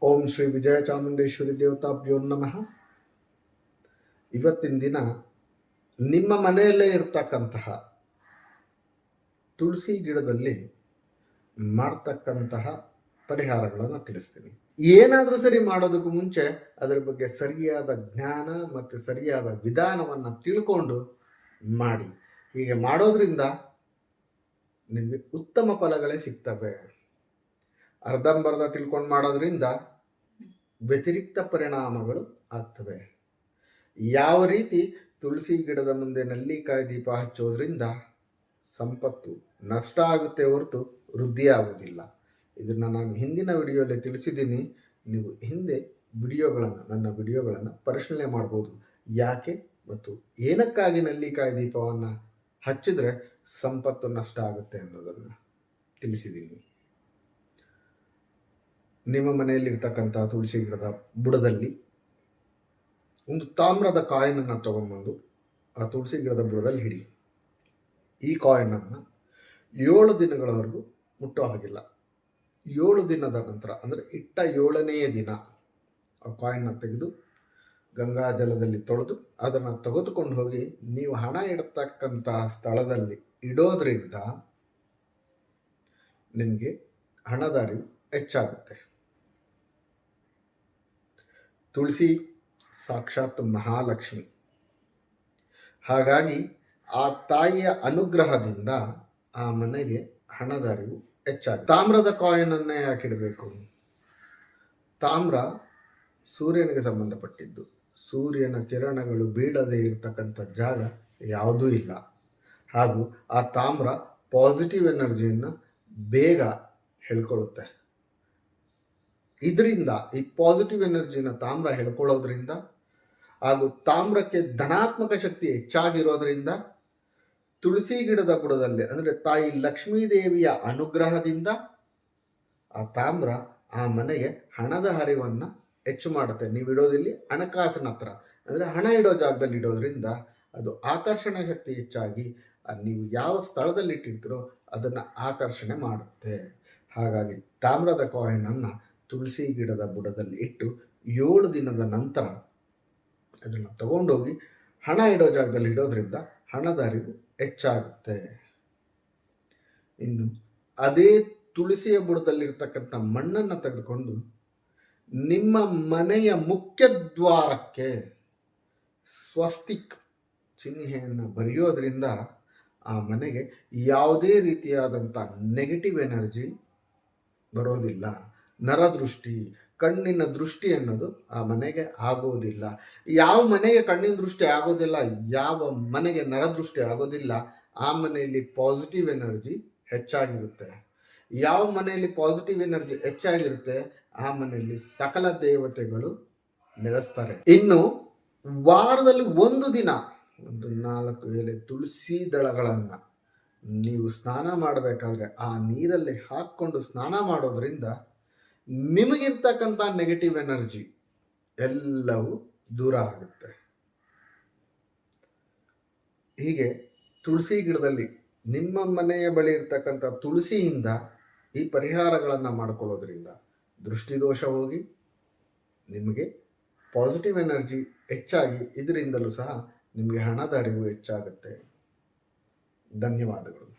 ಓಂ ಶ್ರೀ ವಿಜಯ ಚಾಮುಂಡೇಶ್ವರಿ ದೇವತಾಭ್ಯೋ ನಮಃ. ಇವತ್ತಿನ ದಿನ ನಿಮ್ಮ ಮನೆಯಲ್ಲೇ ಇರ್ತಕ್ಕಂತಹ ತುಳಸಿ ಗಿಡದಲ್ಲಿ ಮಾಡ್ತಕ್ಕಂತಹ ಪರಿಹಾರಗಳನ್ನು ತಿಳಿಸ್ತೀನಿ. ಏನಾದರೂ ಸರಿ ಮಾಡೋದಕ್ಕೂ ಮುಂಚೆ ಅದರ ಬಗ್ಗೆ ಸರಿಯಾದ ಜ್ಞಾನ ಮತ್ತು ಸರಿಯಾದ ವಿಧಾನವನ್ನು ತಿಳ್ಕೊಂಡು ಮಾಡಿ. ಹೀಗೆ ಮಾಡೋದ್ರಿಂದ ನಿಮಗೆ ಉತ್ತಮ ಫಲಗಳೇ ಸಿಗ್ತವೆ. ಅರ್ಧಂಬರ್ಧ ತಿಳ್ಕೊಂಡು ಮಾಡೋದ್ರಿಂದ ವ್ಯತಿರಿಕ್ತ ಪರಿಣಾಮಗಳು ಆಗ್ತವೆ. ಯಾವ ರೀತಿ ತುಳಸಿ ಗಿಡದ ಮುಂದೆ ನಲ್ಲಿಕಾಯಿ ದೀಪ ಹಚ್ಚೋದ್ರಿಂದ ಸಂಪತ್ತು ನಷ್ಟ ಆಗುತ್ತೆ ಹೊರತು ವೃದ್ಧಿ ಆಗುವುದಿಲ್ಲ. ಇದನ್ನು ನಾನು ಹಿಂದಿನ ವಿಡಿಯೋದಲ್ಲಿ ತಿಳಿಸಿದ್ದೀನಿ. ನೀವು ಹಿಂದೆ ನನ್ನ ವಿಡಿಯೋಗಳನ್ನು ಪರಿಶೀಲನೆ ಮಾಡ್ಬೋದು. ಯಾಕೆ ಮತ್ತು ಏನಕ್ಕಾಗಿ ನಲ್ಲಿಕಾಯಿ ದೀಪವನ್ನು ಹಚ್ಚಿದ್ರೆ ಸಂಪತ್ತು ನಷ್ಟ ಆಗುತ್ತೆ ಅನ್ನೋದನ್ನು ತಿಳಿಸಿದ್ದೀನಿ. ನಿಮ್ಮ ಮನೆಯಲ್ಲಿರ್ತಕ್ಕಂಥ ತುಳಸಿ ಗಿಡದ ಬುಡದಲ್ಲಿ ಒಂದು ತಾಮ್ರದ ಕಾಯಿನನ್ನು ತಗೊಂಡ್ಬಂದು ಆ ತುಳಸಿ ಗಿಡದ ಬುಡದಲ್ಲಿ ಹಿಡಿ. ಈ ಕಾಯಿನನ್ನು 7 ದಿನಗಳವರೆಗೂ ಮುಟ್ಟೋ ಹಾಗಿಲ್ಲ. 7 ದಿನದ ನಂತರ ಅಂದರೆ ಇಟ್ಟ 7ನೇ ದಿನ ಆ ಕಾಯಿನ್ನ ತೆಗೆದು ಗಂಗಾ ಜಲದಲ್ಲಿ ತೊಳೆದು ಅದನ್ನು ತೆಗೆದುಕೊಂಡು ಹೋಗಿ ನೀವು ಹಣ ಇಡತಕ್ಕಂತಹ ಸ್ಥಳದಲ್ಲಿ ಇಡೋದ್ರಿಂದ ನಿಮಗೆ ಹಣದ ಅರಿವು ಹೆಚ್ಚಾಗುತ್ತೆ. ತುಳಸಿ ಸಾಕ್ಷಾತ್ ಮಹಾಲಕ್ಷ್ಮಿ. ಹಾಗಾಗಿ ಆ ತಾಯಿಯ ಅನುಗ್ರಹದಿಂದ ಆ ಮನೆಗೆ ಹಣದ ಅರಿವು ಹೆಚ್ಚಾಗುತ್ತೆ. ತಾಮ್ರದ ಕಾಯಿನನ್ನೇ ಯಾಕಿಡಬೇಕು? ತಾಮ್ರ ಸೂರ್ಯನಿಗೆ ಸಂಬಂಧಪಟ್ಟಿದ್ದು. ಸೂರ್ಯನ ಕಿರಣಗಳು ಬೀಳದೇ ಇರತಕ್ಕಂಥ ಜಾಗ ಯಾವುದೂ ಇಲ್ಲ. ಹಾಗೂ ಆ ತಾಮ್ರ ಪಾಸಿಟಿವ್ ಎನರ್ಜಿಯನ್ನು ಬೇಗ ಹೇಳ್ಕೊಳ್ಳುತ್ತೆ. ಇದರಿಂದ ಈ ಪಾಸಿಟಿವ್ ಎನರ್ಜಿನ ತಾಮ್ರ ಹೇಳ್ಕೊಳ್ಳೋದ್ರಿಂದ ಹಾಗೂ ತಾಮ್ರಕ್ಕೆ ಧನಾತ್ಮಕ ಶಕ್ತಿ ಹೆಚ್ಚಾಗಿರೋದ್ರಿಂದ ತುಳಸಿ ಗಿಡದ ಬುಡದಲ್ಲಿ ಅಂದರೆ ತಾಯಿ ಲಕ್ಷ್ಮೀದೇವಿಯ ಅನುಗ್ರಹದಿಂದ ಆ ತಾಮ್ರ ಆ ಮನೆಗೆ ಹಣದ ಹರಿವನ್ನು ಹೆಚ್ಚು ಮಾಡುತ್ತೆ. ನೀವು ಇಡೋದಿಲ್ಲಿ ಹಣಕಾಸಿನ ಹತ್ರ ಅಂದರೆ ಹಣ ಇಡೋ ಜಾಗದಲ್ಲಿ ಇಡೋದ್ರಿಂದ ಅದು ಆಕರ್ಷಣೆ ಶಕ್ತಿ ಹೆಚ್ಚಾಗಿ ನೀವು ಯಾವ ಸ್ಥಳದಲ್ಲಿ ಇಟ್ಟಿರ್ತೀರೋ ಅದನ್ನು ಆಕರ್ಷಣೆ ಮಾಡುತ್ತೆ. ಹಾಗಾಗಿ ತಾಮ್ರದ ಕಾಯಿನನ್ನು ತುಳಸಿ ಗಿಡದ ಬುಡದಲ್ಲಿ ಇಟ್ಟು 7 ದಿನದ ನಂತರ ಅದನ್ನು ತಗೊಂಡೋಗಿ ಹಣ ಇಡೋ ಜಾಗದಲ್ಲಿ ಇಡೋದ್ರಿಂದ ಹಣದ ಅರಿವು ಹೆಚ್ಚಾಗುತ್ತೆ. ಇನ್ನು ಅದೇ ತುಳಸಿಯ ಬುಡದಲ್ಲಿರ್ತಕ್ಕಂಥ ಮಣ್ಣನ್ನು ತೆಗೆದುಕೊಂಡು ನಿಮ್ಮ ಮನೆಯ ಮುಖ್ಯ ದ್ವಾರಕ್ಕೆ ಸ್ವಸ್ತಿಕ್ ಚಿಹ್ನೆಯನ್ನು ಬರೆಯೋದ್ರಿಂದ ಆ ಮನೆಗೆ ಯಾವುದೇ ರೀತಿಯಾದಂಥ ನೆಗೆಟಿವ್ ಎನರ್ಜಿ ಬರೋದಿಲ್ಲ. ನರದೃಷ್ಟಿ, ಕಣ್ಣಿನ ದೃಷ್ಟಿ ಅನ್ನೋದು ಆ ಮನೆಗೆ ಆಗೋದಿಲ್ಲ. ಯಾವ ಮನೆಗೆ ಕಣ್ಣಿನ ದೃಷ್ಟಿ ಆಗೋದಿಲ್ಲ, ಯಾವ ಮನೆಗೆ ನರದೃಷ್ಟಿ ಆಗೋದಿಲ್ಲ, ಆ ಮನೆಯಲ್ಲಿ ಪಾಸಿಟಿವ್ ಎನರ್ಜಿ ಹೆಚ್ಚಾಗಿರುತ್ತೆ. ಯಾವ ಮನೆಯಲ್ಲಿ ಪಾಸಿಟಿವ್ ಎನರ್ಜಿ ಹೆಚ್ಚಾಗಿರುತ್ತೆ ಆ ಮನೆಯಲ್ಲಿ ಸಕಲ ದೇವತೆಗಳು ನೆಲೆಸ್ತಾರೆ. ಇನ್ನು ವಾರದಲ್ಲಿ 1 ದಿನ ಒಂದು 4 ಎಲೆ ತುಳಸಿ ದಳಗಳನ್ನು ನೀವು ಸ್ನಾನ ಮಾಡಬೇಕಾದ್ರೆ ಆ ನೀರಲ್ಲಿ ಹಾಕ್ಕೊಂಡು ಸ್ನಾನ ಮಾಡೋದ್ರಿಂದ ನಿಮಗಿರ್ತಕ್ಕಂಥ ನೆಗೆಟಿವ್ ಎನರ್ಜಿ ಎಲ್ಲವೂ ದೂರ ಆಗುತ್ತೆ. ಹೀಗೆ ತುಳಸಿ ಗಿಡದಲ್ಲಿ ನಿಮ್ಮ ಮನೆಯ ಬಳಿ ಇರ್ತಕ್ಕಂಥ ತುಳಸಿಯಿಂದ ಈ ಪರಿಹಾರಗಳನ್ನು ಮಾಡಿಕೊಳ್ಳೋದ್ರಿಂದ ದೃಷ್ಟಿದೋಷ ಹೋಗಿ ನಿಮಗೆ ಪಾಸಿಟಿವ್ ಎನರ್ಜಿ ಹೆಚ್ಚಾಗಿ ಇದರಿಂದಲೂ ಸಹ ನಿಮಗೆ ಹಣದ ಅರಿವು ಹೆಚ್ಚಾಗುತ್ತೆ. ಧನ್ಯವಾದಗಳು.